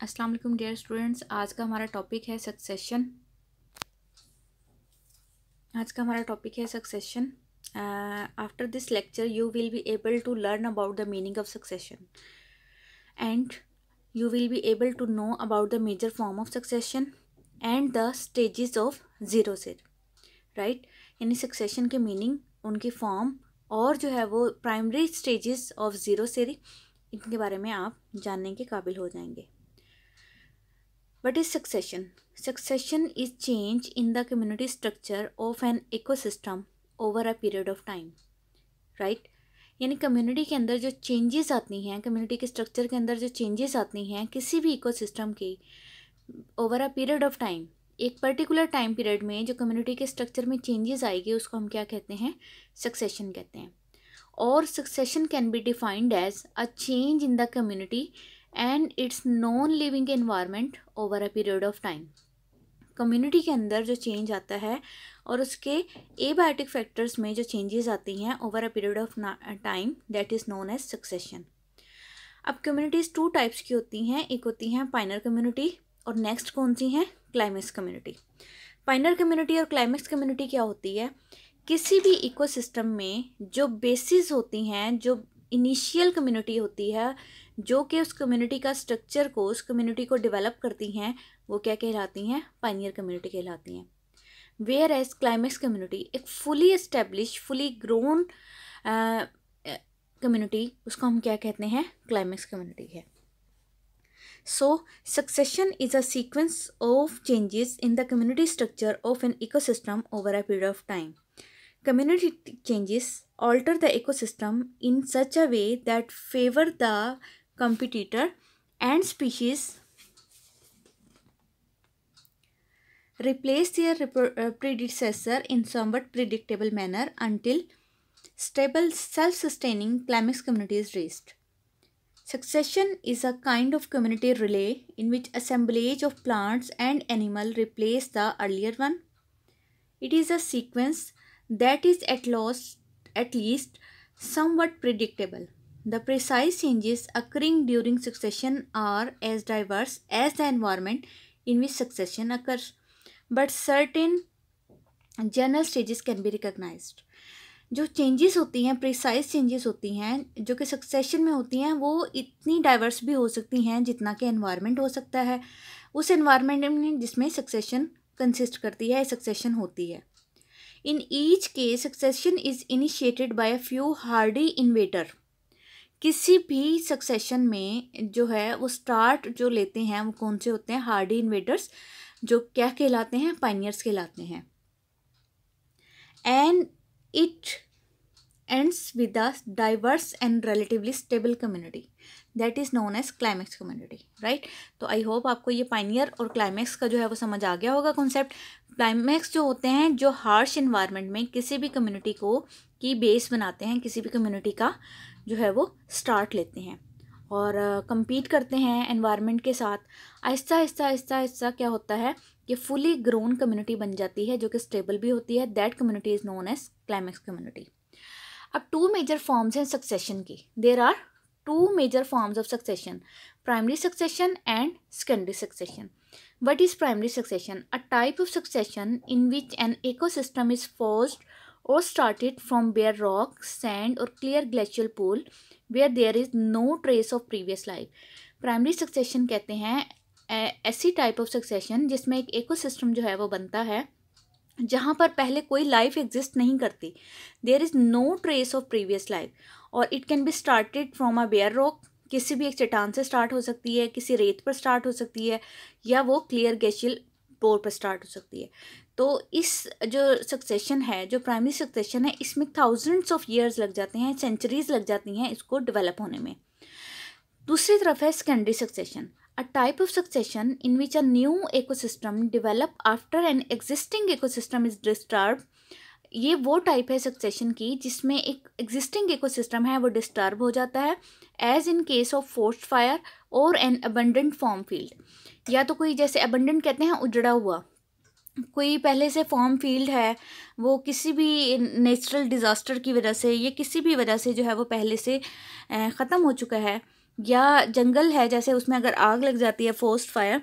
अस्सलाम वालेकुम dear students. आज का हमारा टॉपिक है succession. After this lecture you will be able to learn about the meaning of succession and you will be able to know about the major form of succession and the stages of zero से, right. यानी succession के मीनिंग, उनकी form और जो है वो primary stages of zero से, इनके बारे में आप जानने के काबिल हो जाएंगे। What is succession? Succession is change in the community structure of an ecosystem over a period of time, right? यानी कम्युनिटी के अंदर जो चेंजेस आती हैं, कम्युनिटी के स्ट्रक्चर के अंदर जो चेंजेस आती हैं किसी भी इकोसिस्टम की over a period of time, एक पर्टिकुलर टाइम पीरियड में जो कम्युनिटी के स्ट्रक्चर में चेंजेस आएगी उसको हम क्या कहते हैं? सक्सेशन कहते हैं। और succession can be defined as a change in the community and its non living environment over a period of time. Community के अंदर जो चेंज आता है और उसके एबायोटिक फैक्टर्स में जो चेंजेस आती हैं over a period of time, that is known as succession. अब कम्युनिटीज़ टू टाइप्स की होती हैं, एक होती हैं पाइनर कम्युनिटी और नेक्स्ट कौन सी हैं? Climax community. पाइनर कम्युनिटी और क्लाइमेक्स कम्युनिटी क्या होती है? किसी भी इकोसिस्टम में जो बेसिस होती हैं, जो इनिशियल कम्युनिटी होती है, जो कि उस कम्युनिटी का स्ट्रक्चर को, उस कम्युनिटी को डेवलप करती हैं, वो क्या कहलाती हैं? पाइनियर कम्युनिटी कहलाती हैं। वेयर एज क्लाइमेक्स कम्युनिटी एक fully establish, fully grown community, उसको हम क्या कहते हैं? क्लाइमेक्स कम्युनिटी है। So, succession is a sequence of changes in the community structure of an ecosystem over a period of time. Community changes alter the ecosystem in such a way that favor the competitor and species replace their predecessor in somewhat predictable manner until stable self-sustaining climax community is reached. Succession is a kind of community relay in which assemblage of plants and animals replace the earlier one. It is a sequence that is at least somewhat predictable. The precise changes occurring during succession are as diverse as the environment in which succession occurs, but certain general stages can be recognized. जो changes होती हैं, precise changes होती हैं जो कि succession में होती हैं, वो इतनी डाइवर्स भी हो सकती हैं जितना कि एनवायरनमेंट हो सकता है, उस एनवायरनमेंट में जिसमें सक्सेशन कंसिस्ट करती है, सक्सेशन होती है। In each case succession is initiated by a few hardy invader. किसी भी सक्सेशन में जो है वो स्टार्ट जो लेते हैं वो कौन से होते हैं? हार्डी इन्वेटर्स, जो क्या कहलाते हैं? पाइनियर्स कहलाते हैं। And it ends with a diverse and relatively stable community that is known as climax community, right? तो आई होप आपको ये पाइनियर और क्लाइमैक्स का जो है वो समझ आ गया होगा कॉन्सेप्ट। क्लाइमैक्स जो होते हैं जो हार्श इन्वायरमेंट में किसी भी कम्युनिटी को की बेस बनाते हैं, किसी भी कम्युनिटी का जो है वो स्टार्ट लेते हैं और compete करते हैं एनवायरनमेंट के साथ। आहिस्ता आहिस्ता आहिस्ता आहिस्ता क्या होता है? ये फुली ग्रोन कम्युनिटी बन जाती है जो कि स्टेबल भी होती है। That community is known as climax community. अब टू मेजर फॉर्म्स हैं सक्सेशन की। There are two major forms of succession, primary succession and secondary succession. What is primary succession? A type of succession in which an ecosystem is forged or started from bare rock, sand or clear glacial pool where there is no trace of previous life. Primary succession कहते हैं ऐसी type of succession जिसमें एक ecosystem जो है वो बनता है जहाँ पर पहले कोई लाइफ एग्जिस्ट नहीं करती। There is no trace of previous life और it can be started from a bare rock, किसी भी एक चट्टान से स्टार्ट हो सकती है, किसी रेत पर स्टार्ट हो सकती है, या वो क्लियर ग्लेशियल पोर पर स्टार्ट हो सकती है। तो इस जो सक्सेशन है, जो प्राइमरी सक्सेशन है, इसमें थाउजेंड्स ऑफ ईयर्स लग जाते हैं, सेंचुरीज लग जाती हैं इसको डेवलप होने में। दूसरी तरफ है secondary succession, a type of succession in which a new ecosystem develop after an existing ecosystem is disturbed. ये वो टाइप है सक्सेशन की जिसमें एक एग्जिस्टिंग इकोसिस्टम है वो डिस्टर्ब हो जाता है, as in case of forest fire और एन अबंडेंट फॉर्म फील्ड। या तो कोई जैसे अबंडेंट कहते हैं उजड़ा हुआ, कोई पहले से फॉर्म फील्ड है, वो किसी भी नेचुरल डिज़ास्टर की वजह से या किसी भी वजह से जो है वो पहले से ख़त्म हो चुका है, या जंगल है जैसे, उसमें अगर आग लग जाती है, फोर्स्ट फायर,